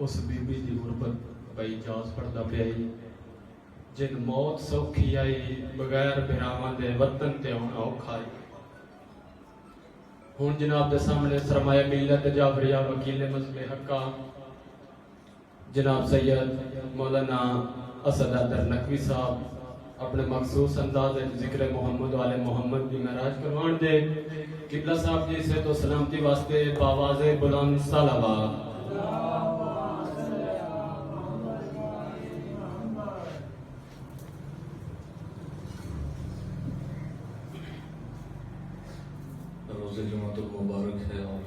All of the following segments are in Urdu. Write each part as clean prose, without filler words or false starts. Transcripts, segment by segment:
اس بی بی دی غربت بھائی جاز پڑھدا پیا جن موت سوکھی آئی بغیر بھراواں دے وطن تے ہونا اوکھا آئی ہن جناب دے سامنے سرمایہ ملت جعفریہ وکیل مذہب حقہ جناب سید مولانا اسد در نقوی صاحب اپنے مخصوص انداز ذکر محمد والے محمد بھی معراج کروان دے قبلہ صاحب جی سے تو سلامتی واسطے باواز بلند صلوات روز جمعہ المبارک ہے اور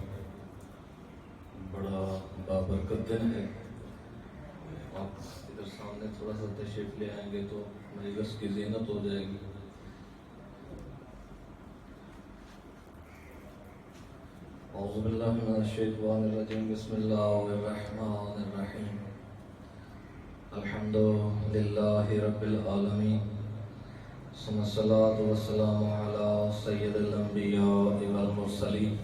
بڑا بابرکت دن ہے. آپ ادھر سامنے تھوڑا سا تشریف لے آئیں گے تو مجلس کی زینت ہو جائے گی. اعوذ باللہ من الشیطان الرجیم بسم اللہ الرحمن الرحیم الحمد للہ رب العالمین ثم الصلاۃ والسلام علی سید الانبیاء والمرسلین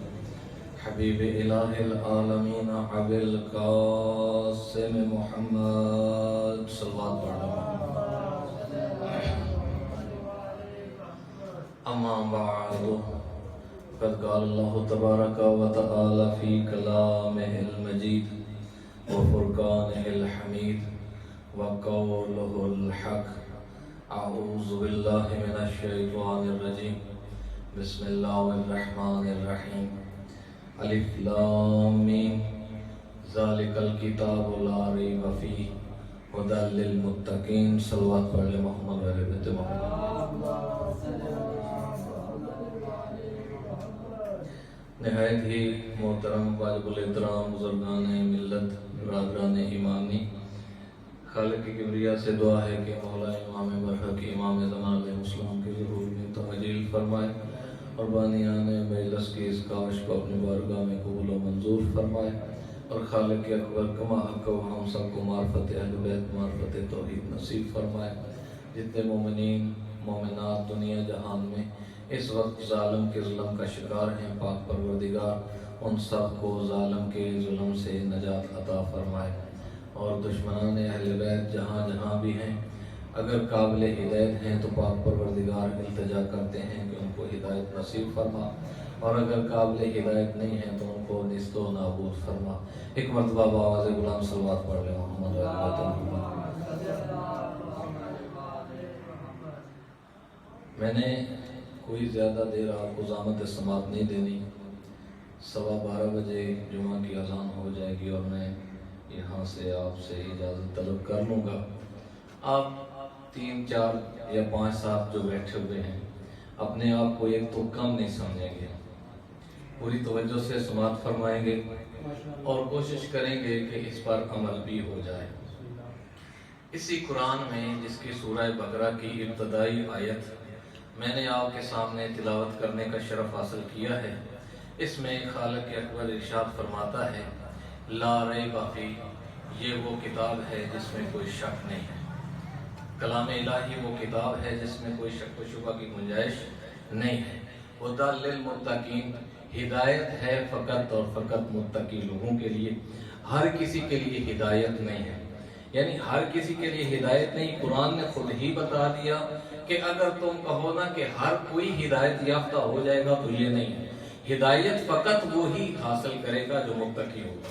حبیب الہ العالمین ابی القاسم محمد صلوات پڑھنا. اما بعد قد قال اللہ تبارک و تعالی فی کلامہ المجید وفرقانہ الحمید وقولہ الحق. اعوذ باللہ من الشیطان الرجیم بسم اللہ الرحمن الرحیم الف لام میم ذالک الکتاب لا ریب فیہ ھدی للمتقین. صلوات پڑھ لیں محمد و آل بیت محمد. نہایت ہی محترم واجب الاحترام بزرگان ملت برادران ایمانی، خالق کی کبریا سے دعا ہے کہ مولا امام برحق امام زمان علیہ السلام کی ضرور میں تعجیل فرمائے اور بانیان مجلس کی اس کاوش کو اپنی بارگاہ میں قبول و منظور فرمائے اور خالق اکبر کما حق و ہم سب کو معرفت اہل بیت معرفت توحید نصیب فرمائے. جتنے مومنین مومنات دنیا جہان میں اس وقت ظالم کے ظلم کا شکار ہیں، پاک پروردگار ان سب کو ظالم کے ظلم سے نجات عطا فرمائے اور دشمنان اہل بیت جہاں جہاں بھی ہیں اگر قابل ہدایت ہیں تو پاک پروردگار التجا کرتے ہیں کہ ان کو ہدایت نصیب فرما اور اگر قابل ہدایت نہیں ہیں تو ان کو نیست و نابود فرما. ایک مرتبہ بآواز غلام صلوات پڑھ لیں محمد و آل بیت محمد. میں نے کوئی زیادہ دیر آپ کو زحمت سماعت نہیں دینی. 12:15 بجے جمعہ کی اذان ہو جائے گی اور میں یہاں سے آپ سے اجازت طلب کر لوں گا. آپ 3 4 یا 5 ساتھ جو بیٹھے ہوئے ہیں اپنے آپ کو ایک تو کم نہیں سمجھیں گے، پوری توجہ سے سماعت فرمائیں گے اور کوشش کریں گے کہ اس پر عمل بھی ہو جائے. اسی قرآن میں جس کی سورہ بقرہ کی ابتدائی آیت میں نے آپ کے سامنے تلاوت کرنے کا شرف حاصل کیا ہے، اس میں خالق اکبر ارشاد فرماتا ہے لا ریب فیہ، یہ وہ کتاب ہے جس میں کوئی شک نہیں ہے. کلام الہی وہ کتاب ہے جس میں کوئی شک و شبہ کی گنجائش نہیں ہے. ھدی للمتقین، ہدایت ہے فقط اور فقط متقی لوگوں کے لیے، ہر کسی کے لیے ہدایت نہیں ہے. یعنی ہر کسی کے لیے ہدایت نہیں. قرآن نے خود ہی بتا دیا کہ اگر تم کہو نا کہ ہر کوئی ہدایت یافتہ ہو جائے گا تو یہ نہیں ہے. ہدایت فقط وہی حاصل کرے گا جو متقی ہوگا.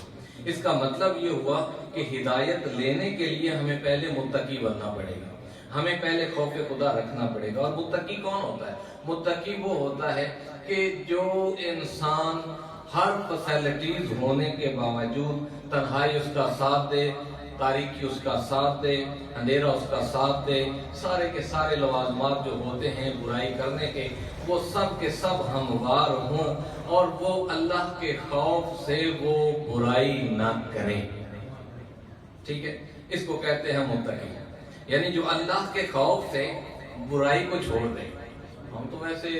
اس کا مطلب یہ ہوا کہ ہدایت لینے کے لیے ہمیں پہلے متقی بننا پڑے گا، ہمیں پہلے خوف خدا رکھنا پڑے گا. اور متقی کون ہوتا ہے؟ متقی وہ ہوتا ہے کہ جو انسان ہر فیسلٹیز ہونے کے باوجود تنہائی اس کا ساتھ دے، تاریکی اس کا ساتھ دے، اندھیرا اس کا ساتھ دے، سارے کے سارے لوازمات جو ہوتے ہیں برائی کرنے کے وہ سب کے سب ہموار ہوں اور وہ اللہ کے خوف سے وہ برائی نہ کریں. ٹھیک ہے، اس کو کہتے ہیں متقی. یعنی جو اللہ کے خوف سے برائی کو چھوڑ دیں. ہم تو ویسے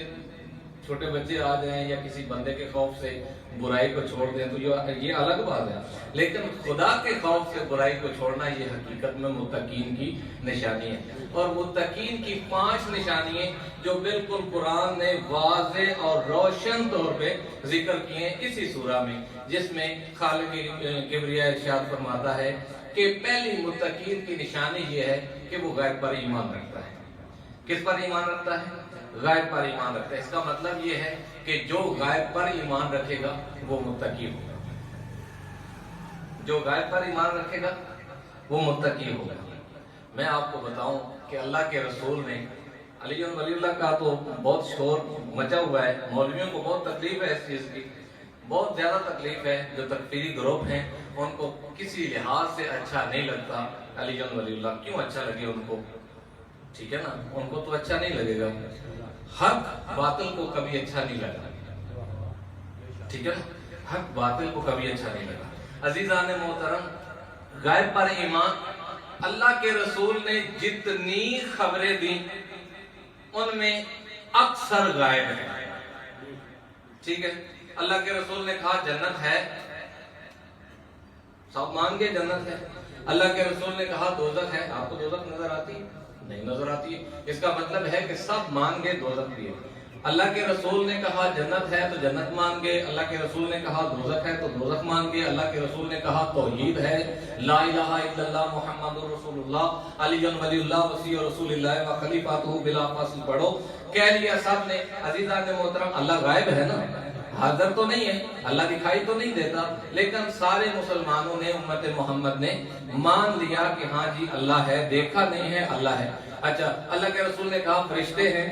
چھوٹے بچے آ جائیں یا کسی بندے کے خوف سے برائی کو چھوڑ دیں تو یہ الگ بات ہے، لیکن خدا کے خوف سے برائی کو چھوڑنا یہ حقیقت میں متقین کی نشانی ہے۔ اور متقین کی 5 نشانیاں جو بالکل قرآن نے واضح اور روشن طور پہ ذکر کیے ہیں اسی سورہ میں، جس میں خالق کبریاء ارشاد فرماتا ہے کہ پہلی متقین کی نشانی یہ ہے کہ وہ غیب پر ایمان رکھتا ہے۔ کس پر ایمان رکھتا ہے؟ غیب پر ایمان رکھتا ہے۔ اس کا مطلب یہ ہے کہ جو غیب پر ایمان رکھے گا وہ متقی ہوگا، جو غیب پر ایمان رکھے گا وہ متقی ہوگا۔ میں آپ کو بتاؤں کہ اللہ کے رسول نے علی ولی اللہ کا تو بہت شور مچا ہوا ہے، مولویوں کو بہت تکلیف ہے اس چیز کی، بہت زیادہ تکلیف ہے۔ جو تکفیری گروپ ہیں ان کو کسی لحاظ سے اچھا نہیں لگتا علی ولی اللہ۔ کیوں اچھا لگے ان کو؟ ٹھیک ہے نا، ان کو تو اچھا نہیں لگے گا۔ حق باطل کو کبھی اچھا نہیں لگا، ٹھیک ہے نا، حق باطل کو کبھی اچھا نہیں لگا۔ عزیزان محترم، غیب پر ایمان، اللہ کے رسول نے جتنی خبریں دی ان میں اکثر غائب ہے، ٹھیک ہے۔ اللہ کے رسول نے کہا جنت ہے، سب مان گئے جنت ہے۔ اللہ کے رسول نے کہا دوزخ ہے، آپ کو دوزخ نظر آتی ہے؟ نہیں نظر آتی ہے۔ اس کا مطلب ہے کہ سب مان گئے دوزخ بھی ہے۔ اللہ کے رسول نے کہا جنت ہے تو جنت مان گئے، اللہ کے رسول نے کہا دوزخ ہے تو دوزخ مان گئے، اللہ کے رسول نے کہا توحید ہے، لا الہ الا اللہ محمد رسول اللہ علی ولی اللہ وصی رسول اللہ و خلیفاتہ بلا فاصل پڑھو، کہہ لیا سب نے۔ عزیزان محترم، اللہ غائب ہے نا، حاضر تو نہیں ہے، اللہ دکھائی تو نہیں دیتا، لیکن سارے مسلمانوں نے، امت محمد نے مان لیا کہ ہاں جی اللہ ہے، دیکھا نہیں ہے اللہ ہے۔ اچھا، اللہ کے رسول نے کہا فرشتے ہیں،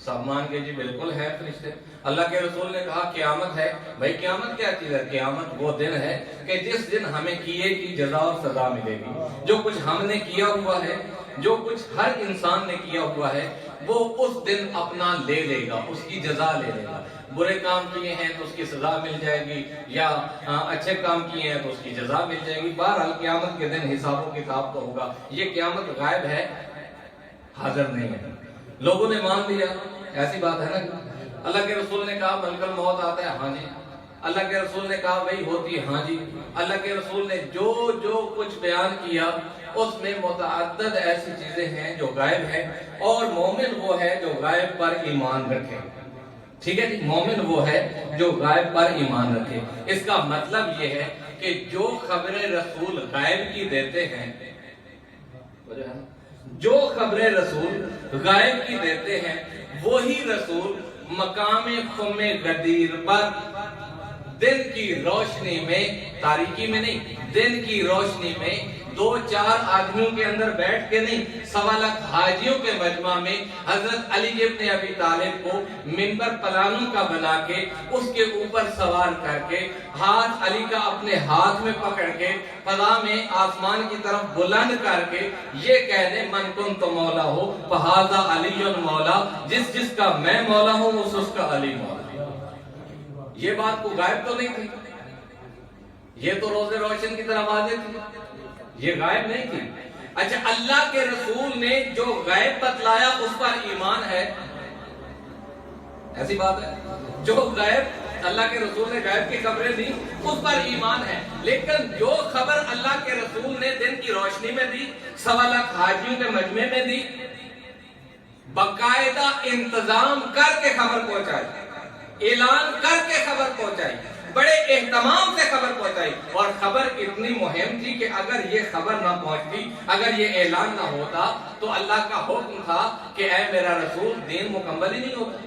سب مان کے جی بالکل ہے فرشتے۔ اللہ کے رسول نے کہا قیامت ہے، بھائی قیامت کیا چیز ہے؟ قیامت وہ دن ہے کہ جس دن ہمیں کیے کی جزا اور سزا ملے گی۔ جو کچھ ہم نے کیا ہوا ہے، جو کچھ ہر انسان نے کیا ہوا ہے، وہ اس دن اپنا لے لے گا، اس کی جزا لے لے گا۔ برے کام کیے ہیں تو اس کی سزا مل جائے گی، یا اچھے کام کیے ہیں تو اس کی جزا مل جائے گی۔ بہرحال قیامت کے دن حساب و کتاب تو ہوگا۔ یہ قیامت غائب ہے، حاضر نہیں ہے۔ لوگوں نے مان لیا، ایسی بات ہے نا۔ اللہ کے رسول نے کہا ملک الموت آتا ہے، ہاں جی۔ اللہ کے رسول نے کہا وہی ہوتی ہے، ہاں جی۔ اللہ کے رسول نے جو کچھ بیان کیا اس میں متعدد ایسی چیزیں ہیں جو غائب ہیں، اور مومن وہ ہے جو غائب پر ایمان رکھے، ٹھیک ہے جی۔ مومن وہ ہے جو غائب پر ایمان رکھے۔ اس کا مطلب یہ ہے کہ جو خبریں رسول غائب کی دیتے ہیں، جو خبریں رسول غائب کی دیتے ہیں، وہی رسول مقام خم غدیر پر دن کی روشنی میں، تاریکی میں نہیں، دن کی روشنی میں 2-4 آدمیوں کے اندر بیٹھ کے نہیں، 1.25 لاکھ حاجیوں کے مجمع میں حضرت علی ابن ابی طالب کو منبر پلانوں کا بنا کے اس کے اوپر سوار کر کے ہاتھ علی کا اپنے ہاتھ میں پکڑ کے فضا میں آسمان کی طرف بلند کر کے یہ کہنے من کنت مولا ہو فہذا علی مولا، جس جس کا میں مولا ہوں اس کا علی مولا۔ یہ بات کو غائب تو نہیں تھی، یہ تو روز روشن کی طرح واضح تھی، یہ غائب نہیں تھی۔ اچھا، اللہ کے رسول نے جو غائب بتلایا اس پر ایمان ہے، ایسی بات ہے۔ جو غائب اللہ کے رسول نے غائب کی خبریں دی اس پر ایمان ہے، لیکن جو خبر اللہ کے رسول نے دن کی روشنی میں دی، 1.25 لاکھ حاجیوں کے مجمع میں دی، باقاعدہ انتظام کر کے خبر پہنچائی، اعلان کر کے خبر پہنچائی، بڑے اہتمام سے خبر پہنچائی، اور خبر اتنی مہم تھی کہ اگر یہ خبر نہ پہنچتی، اگر یہ اعلان نہ ہوتا تو اللہ کا حکم تھا کہ اے میرا رسول دین مکمل ہی نہیں ہوتا۔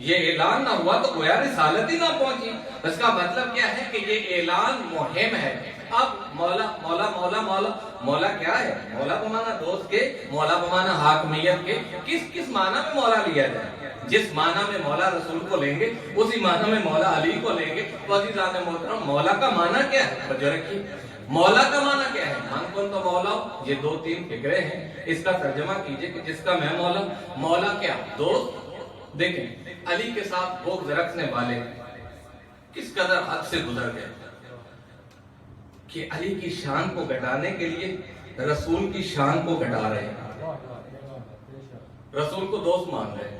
یہ اعلان نہ ہوا تو گویا رسالت ہی نہ پہنچی۔ اس کا مطلب کیا ہے کہ یہ اعلان مہم ہے۔ اب مولا مولا مولا مولا مولا کیا ہے؟ مولا بمانا دوست کے، مولا بمانا حاکمیت کے، کس معنی میں مولا لیا جائے؟ جس معنی میں مولا رسول کو لیں گے اسی معنی میں مولا علی کو لیں گے۔ تو عزیزان محترم، مولا کا معنی کیا ہے؟ توجہ رکھیے، مولا کا معنی کیا ہے؟ من کن تو مولا، یہ 2-3 فکرے ہیں، اس کا ترجمہ کیجئے کہ جس کا میں مولا۔ مولا کیا؟ دوست۔ دیکھیں علی کے ساتھ بغض رکھنے والے کس قدر حد سے گزر گئے کہ علی کی شان کو گھٹانے کے لیے رسول کی شان کو گھٹا رہے ہیں، رسول کو دوست مان رہے ہیں۔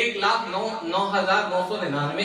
1,09,999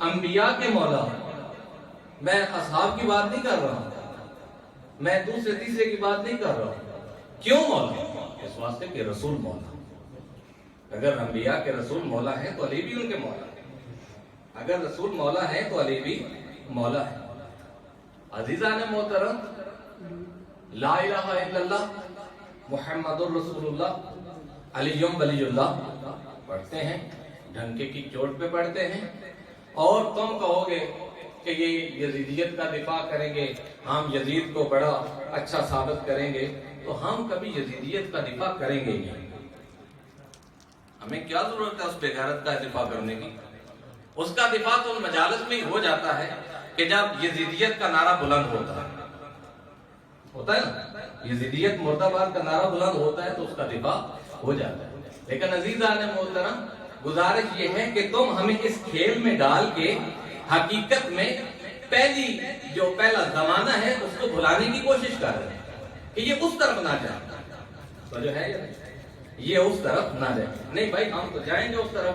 انبیاء کے مولا، میں اصحاب کی بات نہیں کر رہا ہوں، میں دوسرے تیسرے کی بات نہیں کر رہا ہوں۔ کیوں مولا؟ اس واسطے کہ رسول مولا۔ اگر انبیاء کے رسول مولا ہیں تو علی بھی ان کے مولا ہیں، اگر رسول مولا ہیں تو علی بھی مولا ہے۔ عزیزان محترم، لا الہ الا اللہ محمد الرسول اللہ علی ولی اللہ پڑھتے ہیں، ڈھنکے کی چوٹ پہ پڑھتے ہیں، اور تم کہو گے کہ یہ یزیدیت کا دفاع کریں گے، ہم یزید کو بڑا اچھا ثابت کریں گے، تو ہم کبھی یزیدیت کا دفاع کریں گے نہیں۔ ہمیں کیا ضرورت ہے اس بے غیرت کا دفاع کرنے کی؟ اس کا دفاع تو ان مجالس میں ہی ہو جاتا ہے کہ جب یزیدیت کا نعرہ بلند ہوتا ہے نا، یزیدیت مرد آباد کا نعرہ بلند ہوتا ہے تو اس کا دفاع ہو جاتا ہے۔ لیکن عزیزان محترم، گزارش یہ ہے کہ تم ہمیں اس کھیل میں ڈال کے حقیقت میں پہلا زمانہ ہے اس کو بھلانے کی کوشش کر رہے ہیں کہ یہ اس طرف نہ جائے، تو جو ہے یہ اس طرف نہ جائے۔ نہیں بھائی، ہم تو جائیں گے اس طرف۔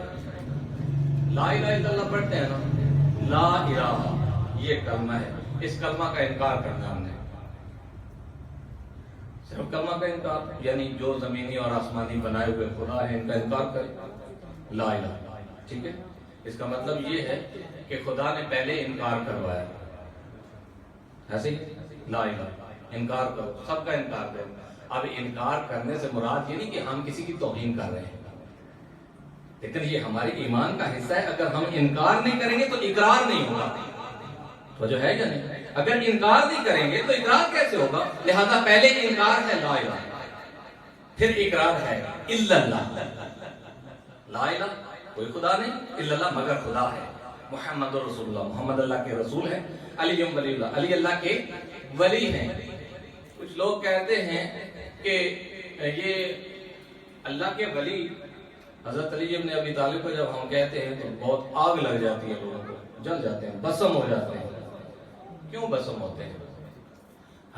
لا الہ الا اللہ پڑھتے ہیں نا، لا الہ یہ کلمہ ہے، اس کلمہ کا انکار کرنا ہم نے، صرف کلمہ کا انکار، یعنی جو زمینی اور آسمانی بنائے ہوئے خدا ہے ان کا انکار کرے، لا الہ، ٹھیک ہے۔ اس کا مطلب یہ ہے کہ خدا نے پہلے انکار کروایا، ایسے ہی لا الہ، انکار کرو، سب کا انکار کرو۔ اب انکار کرنے سے مراد یہ نہیں کہ ہم کسی کی توہین کر رہے ہیں، لیکن یہ ہمارے ایمان کا حصہ ہے۔ اگر ہم انکار نہیں کریں گے تو اقرار نہیں ہوگا، تو جو ہے یا نہیں؟ اگر انکار نہیں کریں گے تو اقرار کیسے ہوگا؟ لہذا پہلے انکار ہے لا الہ، پھر اقرار ہے الا اللہ۔ لا الہ کوئی خدا نہیں، الا اللہ مگر خدا ہے، محمد رسول اللہ، محمد اللہ کے رسول ہیں، علی ولی اللہ، علی اللہ کے ولی ہیں۔ کچھ لوگ کہتے ہیں کہ یہ اللہ کے ولی حضرت علی ابن ابی طالب کو جب ہم کہتے ہیں تو بہت آگ لگ جاتی ہے، لوگوں کو جل جاتے ہیں، بسم ہو جاتے ہیں۔ کیوں بسم ہوتے ہیں؟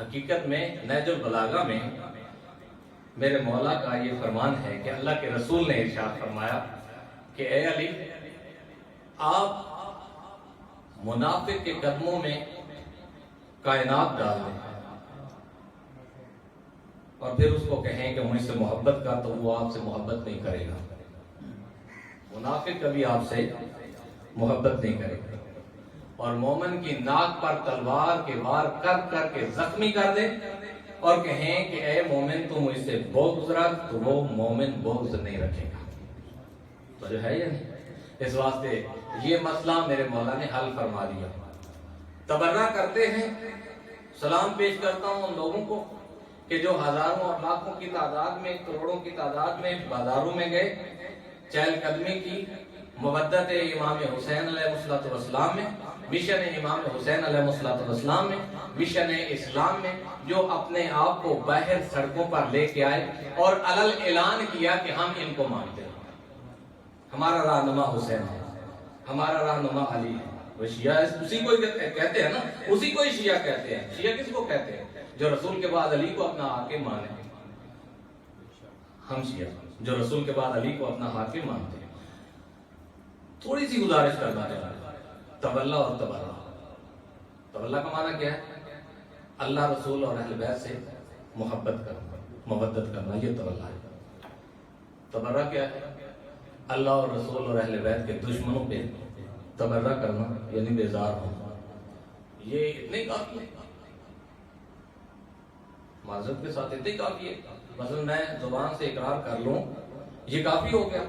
حقیقت میں نہج البلاغہ میں میرے مولا کا یہ فرمان ہے کہ اللہ کے رسول نے ارشاد فرمایا کہ اے علی، آپ منافق کے قدموں میں کائنات ڈال دیں اور پھر اس کو کہیں کہ مجھ سے محبت کر، تو وہ آپ سے محبت نہیں کرے گا۔ منافق کبھی آپ سے محبت نہیں کرے گا، اور مومن کی ناک پر تلوار کے وار کر کر کے زخمی کر دے اور کہیں کہ اے مومن تو مجھ سے بغض رکھ، تو وہ مومن بغض نہیں رکھے گا، تو جو ہے یا نہیں؟ اس واسطے یہ مسئلہ میرے مولا نے حل فرما دیا۔ تبرہ کرتے ہیں، سلام پیش کرتا ہوں ان لوگوں کو کہ جو ہزاروں اور لاکھوں کی تعداد میں، کروڑوں کی تعداد میں بازاروں میں گئے، چہل قدمی کی، مودت امام حسین علیہ السلام میں، مشن امام حسین علیہ السلام میں، مشن اسلام میں، جو اپنے آپ کو باہر سڑکوں پر لے کے آئے اور علل اعلان کیا کہ ہم ان کو مانتے ہیں، ہمارا رہنما حسین ہے، ہمارا رہنما علی ہے۔ وہ شیعہ اسی کو کہتے ہیں نا، اسی کو ہی شیعہ کہتے ہیں۔ شیعہ کس کو کہتے ہیں؟ جو رسول کے بعد علی کو اپنا حاکم مانے۔ ہم شیعہ جو رسول کے بعد علی کو اپنا حاکم مانتے ہیں۔ تھوڑی سی گزارش کرنا چاہتا ہوں، تولا اور تبرہ۔ تولا کا معنی کیا ہے؟ اللہ، رسول اور اہل بیت سے محبت کرنا، مودت کرنا، یہ تولا ہے۔ تبرہ کیا ہے؟ اللہ اور رسول اور اہل بیت کے دشمنوں پہ تبرہ کرنا، یعنی بیزار ہونا۔ یہ اتنے کافی ہے، معذرت کے ساتھ اتنے کافی ہے۔ مثلا میں زبان سے اقرار کر لوں، یہ کافی ہو گیا؟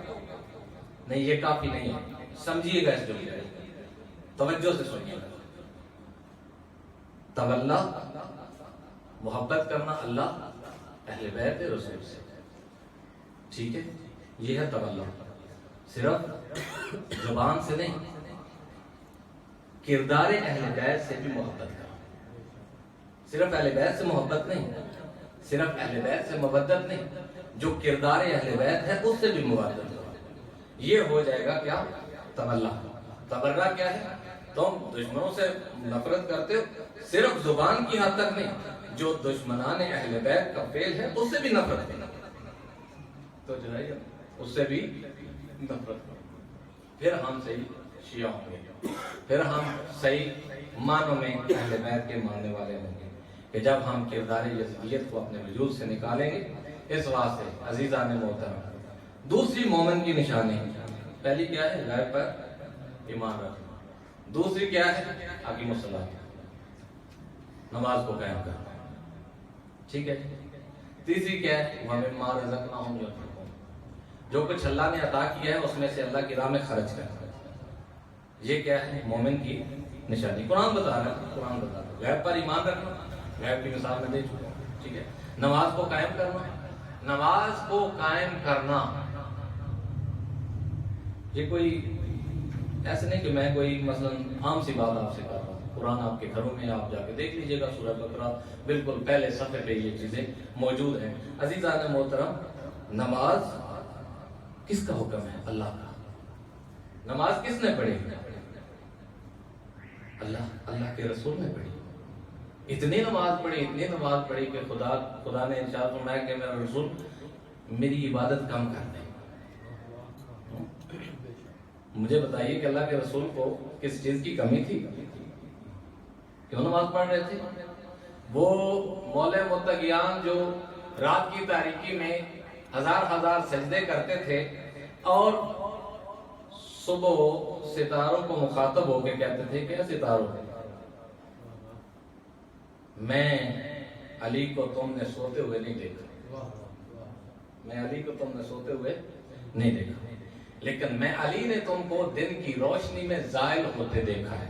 نہیں، یہ کافی نہیں ہے۔ سمجھیے گا اس جملے کو، توجہ سے سنیے گا۔ تولا، محبت کرنا اللہ، اہل بیت رسول سے، ٹھیک ہے؟ یہ ہے تولا۔ صرف زبان سے نہیں، کردار اہل بیت سے بھی محبت کرنا۔ صرف اہل بیت سے محبت نہیں، صرف اہل بیت سے مودت نہیں، جو کردار اہل بیت ہے اس سے بھی مودت کرنا۔ یہ ہو جائے گا کیا؟ تولا۔ تبرہ کیا ہے؟ تم دشمنوں سے نفرت کرتے ہو، صرف زبان کی حد تک نہیں، جو دشمنان اہل بیت کا فعل ہے اس سے بھی نفرت کرنا، تو جو ہے اس سے بھی نفرت کرنا۔ پھر ہم سے شیعہ ہوں گے، پھر ہم صحیح معنوں میں اہل بیت کے ماننے والے ہوں گے کہ جب ہم کردار یزیدیت کو اپنے وجود سے نکالیں گے۔ اس واسطے عزیزان محترم، دوسری مومن کی نشانی، پہلی کیا ہے؟ غیب پر ایمان رکھنا، دوسری کیا ہے؟ حقیم الصلاۃ، نماز کو قائم کرنا، ٹھیک ہے؟ تیسری کیا ہے؟ وَمِمَّا رَزَقْنَاهُمْ يُنْفِقُونَ، جو کچھ اللہ نے عطا کیا ہے اس میں سے اللہ کی راہ میں خرچ کرنا۔ یہ کیا ہے؟ مومن کی نشانی۔ قرآن بتا رہا ہے، قرآن بتا رہا ہے۔ غیب پر ایمان رکھنا، غیب کی مثال میں دے چکا ہوں، ٹھیک ہے؟ نماز کو قائم کرنا، نماز کو قائم کرنا، یہ کوئی ایسے نہیں کہ میں کوئی مثلا عام سی بات آپ سے کر رہا ہوں۔ قرآن آپ کے گھروں میں آپ جا کے دیکھ لیجئے گا، سورہ بقرہ بالکل پہلے صفحے پہ یہ چیزیں موجود ہیں۔ عزیزان محترم، نماز کس کا حکم ہے؟ اللہ کا۔ نماز کس نے پڑھی؟ اللہ کے رسول نے پڑھی۔ اتنی نماز پڑھی کہ خدا نے ارشاد فرمایا کہ میرا رسول میری عبادت کم کر دے۔ مجھے بتائیے کہ اللہ کے رسول کو کس چیز کی کمی تھی؟ کیوں نماز پڑھ رہے تھے؟ وہ مولا متقیان جو رات کی تاریکی میں ہزار سجدے کرتے تھے اور صبح ستاروں کو مخاطب ہو کے کہتے تھے کہ ستاروں، میں علی کو تم نے سوتے ہوئے نہیں دیکھا، میں علی کو تم نے سوتے ہوئے نہیں دیکھا، لیکن میں علی نے تم کو دن کی روشنی میں زائل ہوتے دیکھا ہے۔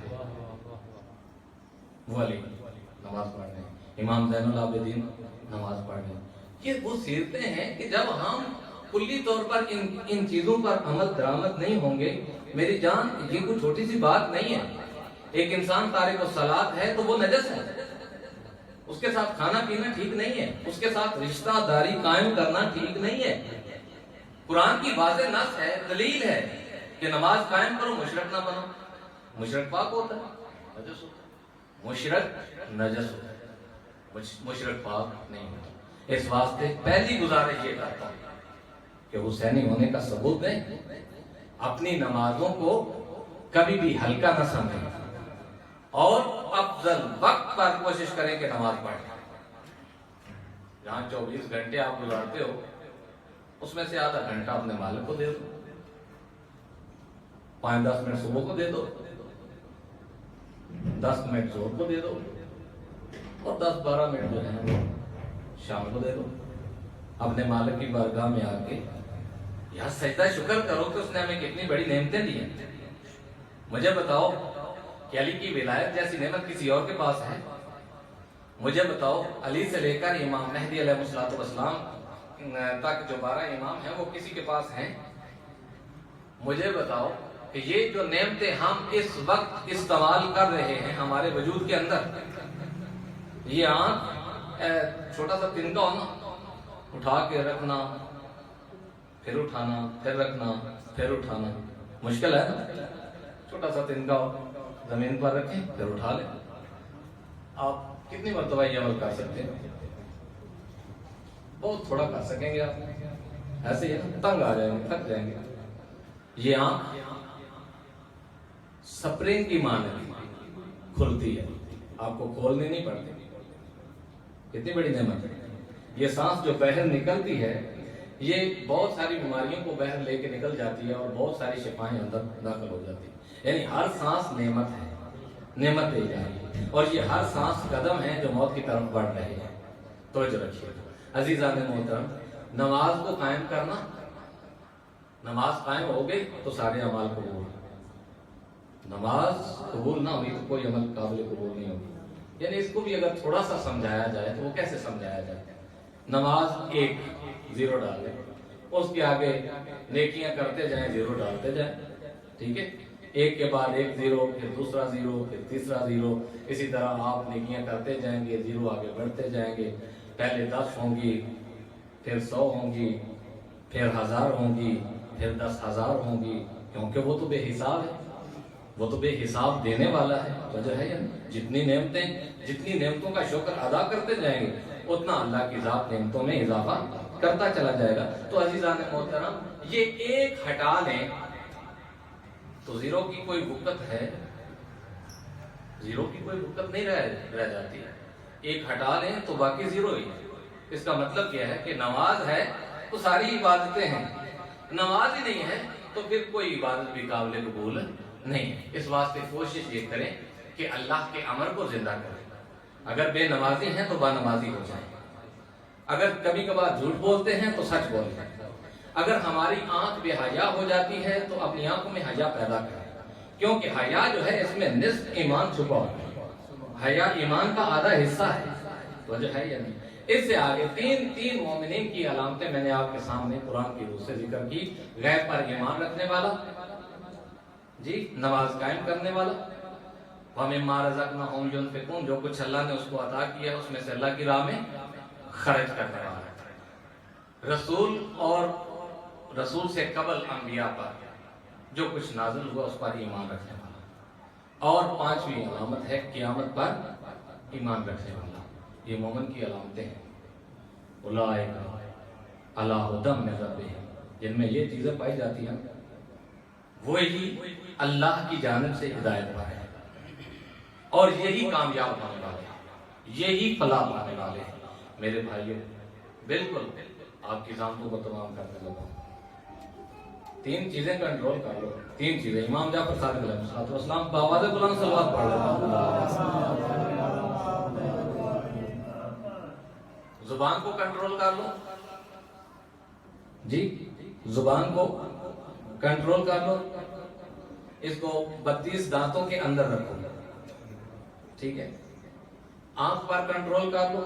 وہ علی نماز پڑھنے، امام زین العابدین نماز پڑھنے، یہ وہ سیرتیں ہیں کہ جب ہم کلی طور پر ان چیزوں پر عمل درآمد نہیں ہوں گے، میری جان یہ کوئی چھوٹی سی بات نہیں ہے۔ ایک انسان تارک الصلاۃ ہے تو وہ نجس ہے، اس کے ساتھ کھانا پینا ٹھیک نہیں ہے، اس کے ساتھ رشتہ داری قائم کرنا ٹھیک نہیں ہے۔ قرآن کی واضح نص ہے، دلیل ہے کہ نماز قائم کرو، مشرک نہ بنو۔ مشرک پاک ہوتا ہے، نجس ہوتا ہے، مشرک نجس ہوتا ہے، مشرک پاک نہیں ہوتا۔ اس واسطے پہلی گزارش یہ کرتا ہوں کہ حسینی ہونے کا ثبوت دیں، اپنی نمازوں کو کبھی بھی ہلکا نہ سمجھیں اور افضل وقت پر کوشش کریں کہ نماز پڑھیں۔ جہاں 24 گھنٹے آپ گزارتے ہو اس میں سے آدھا گھنٹہ اپنے مالک کو دے دو، 5-10 منٹ صبح کو دے دو، 10 منٹ ظہر کو دے دو اور 10-12 منٹ جو ہے شام کو دے دو۔ اپنے مالک کی بارگاہ میں آ کے یا سجدہ شکر کرو کہ اس نے ہمیں کتنی بڑی نعمتیں دی ہیں۔ مجھے بتاؤ کہ علی کی ولایت جیسی نعمت کسی اور کے پاس ہے؟ مجھے بتاؤ علی سے لے کر امام مہدی علیہ السلام تک جو 12 امام ہیں وہ کسی کے پاس ہیں؟ مجھے بتاؤ کہ یہ جو نعمتیں ہم اس وقت استعمال کر رہے ہیں ہمارے وجود کے اندر، یہ آنکھ چھوٹا سا تنکا ہونا، اٹھا کے رکھنا، پھر اٹھانا، پھر رکھنا، پھر اٹھانا، مشکل ہے نا؟ چھوٹا سا تنکا ہو، زمین پر رکھیں پھر اٹھا لیں۔ آپ کتنی مرتبہ یہ عمل کر سکتے ہیں؟ بہت تھوڑا کر سکیں گے آپ، ایسے ہی تنگ آ جائیں گے، تھک جائیں گے۔ یہ آنکھ سپرنگ کی مانند کھلتی ہے، آپ کو کھولنی نہیں پڑتی۔ کتنی بڑی نعمت ہے یہ سانس جو باہر نکلتی ہے، یہ بہت ساری بیماریوں کو باہر لے کے نکل جاتی ہے اور بہت ساری شفائیں اندر داخل ہو جاتی ہیں۔ یعنی ہر سانس نعمت ہے، نعمت الہی، اور یہ ہر سانس قدم ہے جو موت کی طرف بڑھ رہے ہیں۔ توجہ رکھیے عزیزان محترم، نماز کو قائم کرنا، نماز قائم ہو گئی تو سارے اعمال قبول، نماز قبول نہ ہوئی تو کوئی عمل قابل قبول نہیں ہوگی۔ یعنی اس کو بھی اگر تھوڑا سا سمجھایا جائے تو وہ کیسے سمجھایا جائے؟ نماز 1 0 ڈال دیں، اس کے آگے نیکیاں کرتے جائیں، 0 ڈالتے جائیں، ٹھیک ہے؟ ایک کے بعد 1 0، پھر دوسرا 0، پھر تیسرا 0، اسی طرح آپ نیکیاں کرتے جائیں گے، 0 آگے بڑھتے جائیں گے۔ پہلے 10 ہوں گی، پھر 100 ہوں گی، پھر 1000 ہوں گی، پھر 10,000 ہوں گی، کیونکہ وہ تو بے حساب ہے، وہ تو بے حساب دینے والا ہے۔ وجہ ہے جتنی نعمتوں کا شکر ادا کرتے جائیں گے اتنا اللہ کی ذات نعمتوں میں اضافہ کرتا چلا جائے گا۔ تو عزیزان محترم، یہ ایک ہٹا لیں تو زیرو کی کوئی وقت ہے؟ زیرو کی کوئی وقت نہیں رہ جاتی ہے. ایک ہٹا لیں تو باقی زیرو ہی ہے. اس کا مطلب کیا ہے کہ نماز ہے تو ساری عبادتیں ہیں، نماز ہی نہیں ہے تو پھر کوئی عبادت بھی قابل قبول نہیں. اس واسطے کوشش یہ کریں کہ اللہ کے امر کو زندہ کریں. اگر بے نمازی ہیں تو با نمازی ہو جائیں. اگر کبھی کبھار جھوٹ بولتے ہیں تو سچ بولیں. اگر ہماری آنکھ بے حیا ہو جاتی ہے تو اپنی آنکھوں میں حیا پیدا کریں، کیونکہ حیا جو ہے اس میں نصف ایمان چھپا ہوتا ہے. حیا ایمان کا آدھا حصہ ہے. وجہ ہے یا نہیں؟ اس سے آگے تین مومنین کی علامتیں میں نے آپ کے سامنے قرآن کی روح سے ذکر کی. غیب پر ایمان رکھنے والا، جی، نماز قائم کرنے والا، وَمِمَّا رَزَقْنَاهُمْ يُنْفِقُونَ، جو کچھ اللہ نے اس کو عطا کیا ہے اس میں سے اللہ کی راہ میں خرچ کرنے والا. رسول اور رسول سے قبل انبیاء پر جو کچھ نازل ہوا اس پر ایمان رکھنے والا. اور پانچویں علامت ہے قیامت پر ایمان رکھنے والا. یہ مومن کی علامتیں ہیں. اولئک علی ھدی من ربہم، جن میں یہ چیزیں پائی جاتی ہیں وہی اللہ کی جانب سے ہدایت پر ہے، اور یہی کامیاب ہونے والے ہیں، یہی فلاح پانے والے ہیں. میرے بھائیوں، بالکل آپ کی ضابطوں کو تمام کرنے لگا. تین چیزیں کنٹرول کر لو. تین چیزیں امام جعفر صادق علیہ السلام بآواز بلند صلوات پڑھ لو. زبان کو کنٹرول کر لو، جی، زبان کو کنٹرول کر لو. اس کو 32 دانتوں کے اندر رکھو، ٹھیک ہے. آنکھ پر کنٹرول کر لو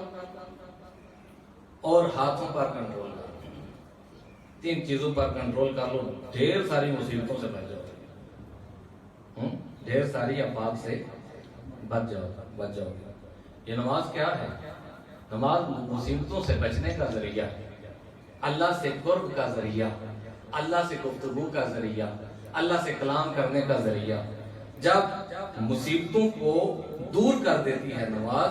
اور ہاتھوں پر کنٹرول کر لو. تین چیزوں پر کنٹرول کر لو، ڈھیر ساری مصیبتوں سے بچ جاؤ. ڈھیر ساری افات سے بچ جاؤ. یہ نماز کیا ہے؟ نماز مصیبتوں سے بچنے کا ذریعہ، اللہ سے قرب کا ذریعہ، اللہ سے گفتگو کا ذریعہ، اللہ سے کلام کرنے کا ذریعہ. جب مصیبتوں کو دور کر دیتی ہے نماز،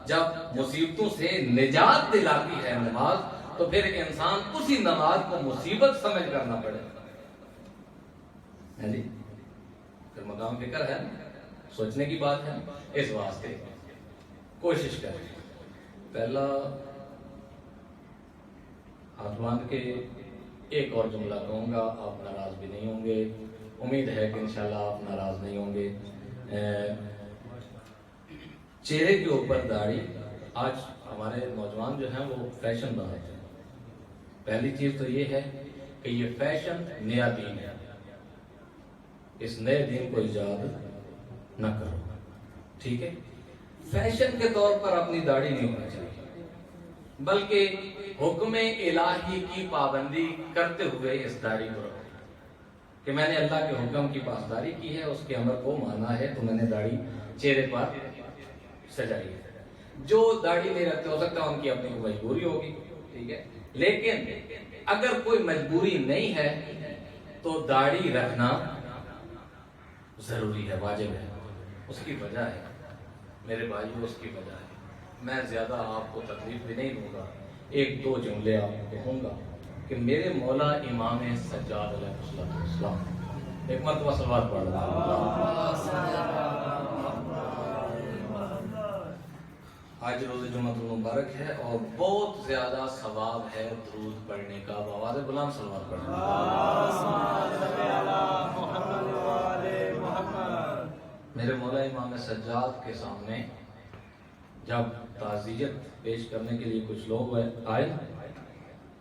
جب مصیبتوں سے نجات دلاتی ہے نماز، تو پھر انسان اسی نماز کو مصیبت سمجھ کر نہ پڑے. جی، پھر مقام فکر ہے، سوچنے کی بات ہے. اس واسطے کوشش کریں. پہلا ہاتھ باندھ کے ایک اور جملہ کہوں گا، آپ ناراض بھی نہیں ہوں گے. امید ہے کہ انشاءاللہ آپ ناراض نہیں ہوں گے. چہرے کے اوپر داڑھی آج ہمارے نوجوان جو ہیں وہ فیشن بناتے ہیں. پہلی چیز تو یہ ہے کہ یہ فیشن نیا دین ہے. اس نئے دین کو ایجاد نہ کرو، ٹھیک ہے. فیشن کے طور پر اپنی داڑھی نہیں ہونا چاہیے، بلکہ حکم الہی کی پابندی کرتے ہوئے اس داڑھی کو رکھو کہ میں نے اللہ کے حکم کی پاسداری کی ہے، اس کے امر کو مانا ہے، تو میں نے داڑھی چہرے پر سجائی ہے. جو داڑھی نہیں رکھتے ہو سکتا ان کی اپنی مجبوری ہوگی، ٹھیک ہے. لیکن اگر کوئی مجبوری نہیں ہے تو داڑھی رکھنا ضروری ہے، واجب ہے. اس کی وجہ ہے میرے بھائیوں، اس کی وجہ ہے. میں زیادہ آپ کو تکلیف بھی نہیں دوں گا. ایک دو جملے آپ کو کہوں گا کہ میرے مولا امام سجاد علیہ السلام، ایک مرتبہ صلوات پڑھ رہا. آج روز جمعہ المبارک ہے اور بہت زیادہ ثواب ہے درود پڑھنے کا. بآواز بلند صلوات پڑھنا. میرے مولا امام سجاد کے سامنے جب تعزیت پیش کرنے کے لیے کچھ لوگ آئے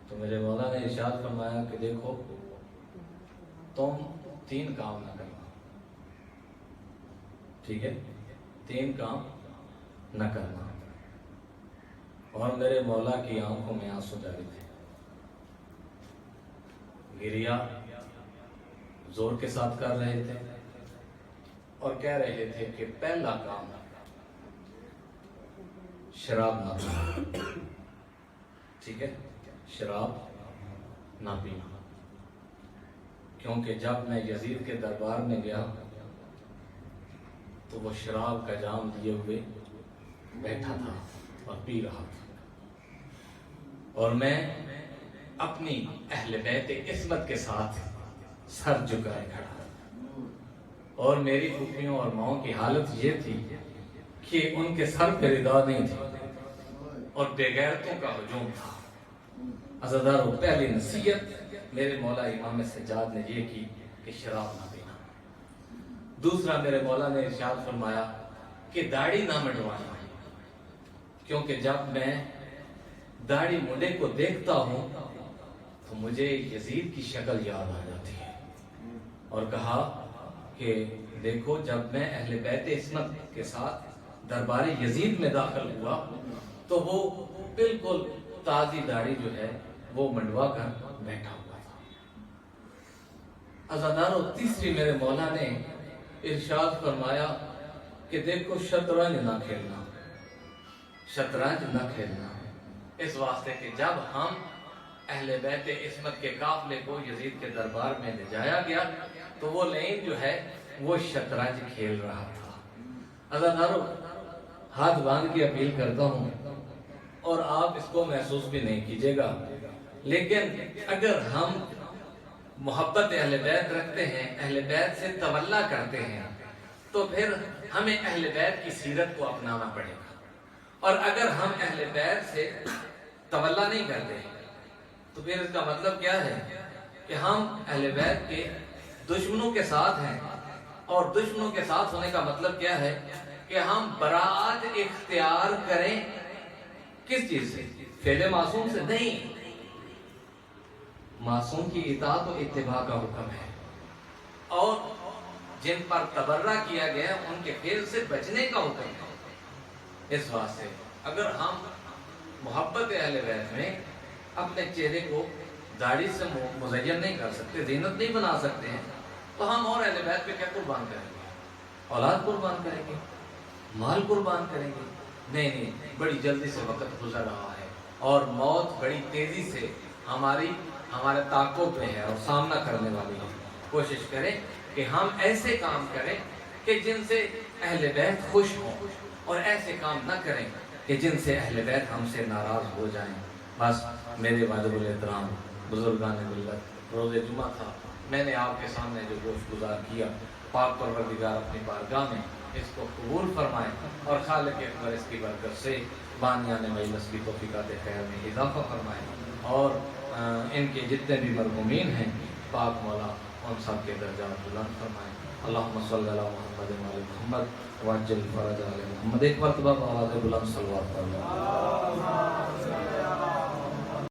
تو میرے مولا نے ارشاد فرمایا کہ دیکھو، تم 3 کام نہ کرنا، ٹھیک ہے. 3 کام نہ کرنا. اور میرے مولا کی آنکھوں میں آنسو جاری تھے، گریا زور کے ساتھ کر رہے تھے اور کہہ رہے تھے کہ پہلا کام شراب نہ پینا، ٹھیک ہے. شراب نہ پینا، کیونکہ جب میں یزید کے دربار میں گیا تو وہ شراب کا جام لیے ہوئے بیٹھا تھا اور پی رہا تھا، اور میں اپنی اہل بیت عصمت کے ساتھ سر جھکائے کھڑا. اور میری پھوپھیوں اور ماؤں کی حالت یہ تھی کہ ان کے سر پہ ردا نہیں تھی اور بےغیرتوں کا ہجوم تھا۔ عزادارو، پہلی نصیحت میرے مولا امام سجاد نے یہ کی کہ شراب نہ پینا۔ دوسرا، میرے مولا نے ارشاد فرمایا کہ داڑھی نہ منڈوانا، کیونکہ جب میں داڑھی منڈے کو دیکھتا ہوں تو مجھے یزید کی شکل یاد آ جاتی ہے۔ اور کہا کہ دیکھو، جب میں اہل بیت عصمت کے ساتھ دربار یزید میں داخل ہوا تو وہ بالکل تازی داڑھی جو ہے وہ منڈوا کر بیٹھا ہوا تھا۔ عزادارو، تیسری میرے مولا نے ارشاد فرمایا کہ دیکھو، شطرنج نہ کھیلنا، شطرنج نہ کھیلنا، اس واسطے کہ جب ہم اہل بیت عصمت کے قافلے کو یزید کے دربار میں لے جایا گیا تو وہ لین جو ہے وہ شطرنج کھیل رہا تھا۔ عزادارو، ہاتھ باندھ کے اپیل کرتا ہوں اور آپ اس کو محسوس بھی نہیں کیجیے گا، لیکن اگر ہم محبت اہل بیت رکھتے ہیں، اہل بیت سے تولا کرتے ہیں، تو پھر ہمیں اہل بیت کی سیرت کو اپنانا پڑے گا۔ اور اگر ہم اہل بیت سے تولا نہیں کرتے تو پھر اس کا مطلب کیا ہے کہ ہم اہل بیت کے دشمنوں کے ساتھ ہیں، اور دشمنوں کے ساتھ ہونے کا مطلب کیا ہے کہ ہم برات اختیار کریں کس چیز سے؟ فعل معصوم سے نہیں، معصوم کی اطاعت و اتباع کا حکم ہے، اور جن پر تبرہ کیا گیا ان کے فعل سے بچنے کا حکم ہے۔ اس واسطے اگر ہم محبت اہل بیت میں اپنے چہرے کو داڑھی سے مزین نہیں کر سکتے، زینت نہیں بنا سکتے ہیں، تو ہم اور اہل بیت پہ کیا قربان کریں گے؟ اولاد قربان کریں گے؟ مال قربان کریں گے؟ نہیں، بڑی جلدی سے وقت گزر رہا ہے اور موت بڑی تیزی سے ہمارے تعاقب میں ہے اور سامنا کرنے والی ہے۔ کوشش کریں کہ ہم ایسے کام کریں کہ جن سے اہل بیت خوش ہوں، اور ایسے کام نہ کریں کہ جن سے اہل بیت ہم سے ناراض ہو جائیں۔ بس میرے واجب الاحترام بزرگان ملت، روز جمعہ تھا، میں نے آپ کے سامنے جو گوشت گزار کیا، پاک پروردگار اپنی بارگاہ میں اس کو قبول فرمائے اور خالق اکبر اس کی برکت سے بانیان مجلس کی توفیقات خیر میں اضافہ فرمائے، اور ان کے جتنے بھی مرحومین ہیں پاک مولا ان سب کے درجات بلند فرمائے۔ اللہم صلی علی محمد و علی محمد وعجل فرج علی محمد۔ ایک مرتبہ آواز بلند صلوات پڑھ لیں۔